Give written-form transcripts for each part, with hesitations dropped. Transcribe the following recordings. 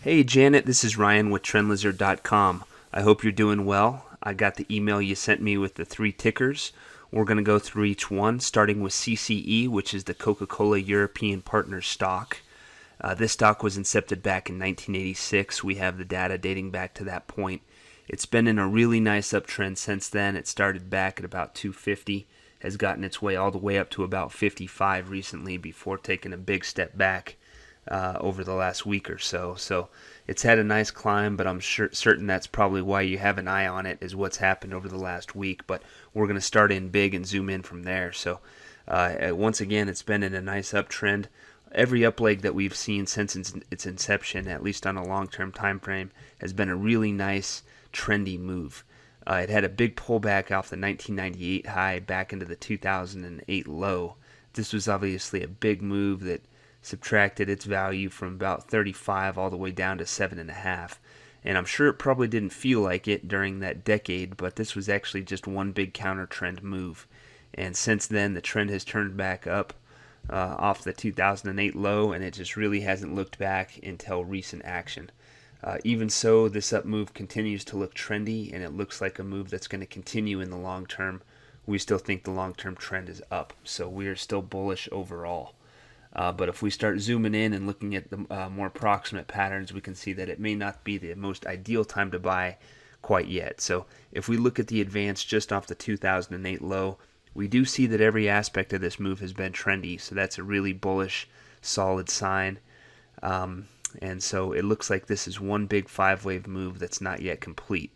Hey Janet, this is Ryan with TrendLizard.com. I hope you're doing well. I got the email you sent me with the 3 tickers. We're going to go through each one, starting with CCE, which is the Coca-Cola European Partners stock. This stock was incepted back in 1986. We have the data dating back to that point. It's been in a really nice uptrend since then. It started back at about 250, has gotten its way all the way up to about 55 recently before taking a big step back over the last week or so. So it's had a nice climb, but I'm certain that's probably why you have an eye on it, is what's happened over the last week. But we're going to start in big and zoom in from there. So once again, it's been in a nice uptrend. Every up leg that we've seen since its inception, at least on a long-term time frame, has been a really nice trendy move. It had a big pullback off the 1998 high back into the 2008 low. This was obviously a big move that subtracted its value from about 35 all the way down to 7.5. And I'm sure it probably didn't feel like it during that decade, but this was actually just one big counter trend move. And since then, the trend has turned back up off the 2008 low, and it just really hasn't looked back until recent action. Even so, this up move continues to look trendy, and it looks like a move that's going to continue in the long term. We still think the long-term trend is up, so we are still bullish overall. But if we start zooming in and looking at the more approximate patterns, we can see that it may not be the most ideal time to buy quite yet. So if we look at the advance just off the 2008 low, we do see that every aspect of this move has been trendy. So that's a really bullish, solid sign. And so it looks like this is one big 5-wave move that's not yet complete.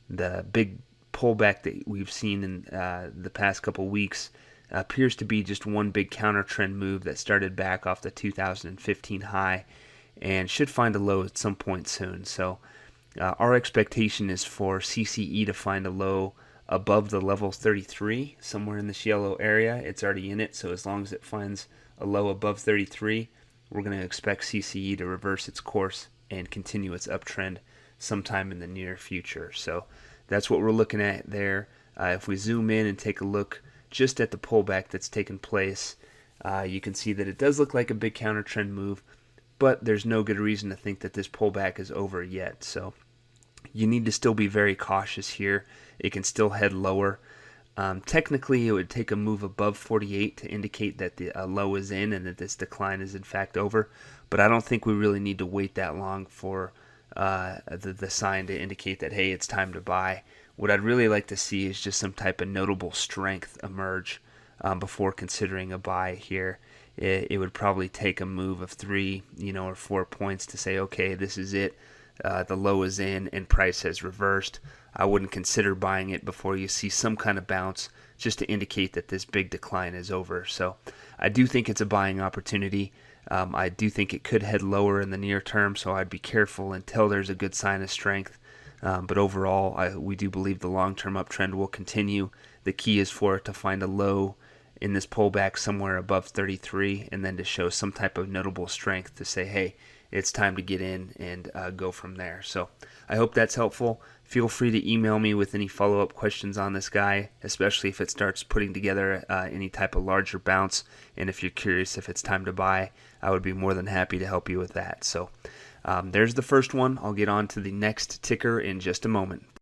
The big pullback that we've seen in the past couple weeks appears to be just one big counter trend move that started back off the 2015 high and should find a low at some point soon. So our expectation is for CCE to find a low above the level 33, somewhere in this yellow area. It's already in it, so as long as it finds a low above 33, we're going to expect CCE to reverse its course and continue its uptrend sometime in the near future. So that's what we're looking at there. If we zoom in and take a look just at the pullback that's taken place, you can see that it does look like a big counter trend move, but there's no good reason to think that this pullback is over yet. So you need to still be very cautious here. It can still head lower. Technically, it would take a move above 48 to indicate that the low is in and that this decline is in fact over, but I don't think we really need to wait that long for the sign to indicate that, hey, it's time to buy. What I'd really like to see is just some type of notable strength emerge before considering a buy here. It would probably take a move of 3, or 4 points to say, okay, this is it. The low is in and price has reversed. I wouldn't consider buying it before you see some kind of bounce just to indicate that this big decline is over. So I do think it's a buying opportunity. I do think it could head lower in the near term, so I'd be careful until there's a good sign of strength. But overall, we do believe the long-term uptrend will continue. The key is for it to find a low in this pullback somewhere above 33 and then to show some type of notable strength to say, hey, it's time to get in and go from there. So I hope that's helpful. Feel free to email me with any follow-up questions on this guy, especially if it starts putting together any type of larger bounce. And if you're curious if it's time to buy, I would be more than happy to help you with that. So there's the first one. I'll get on to the next ticker in just a moment.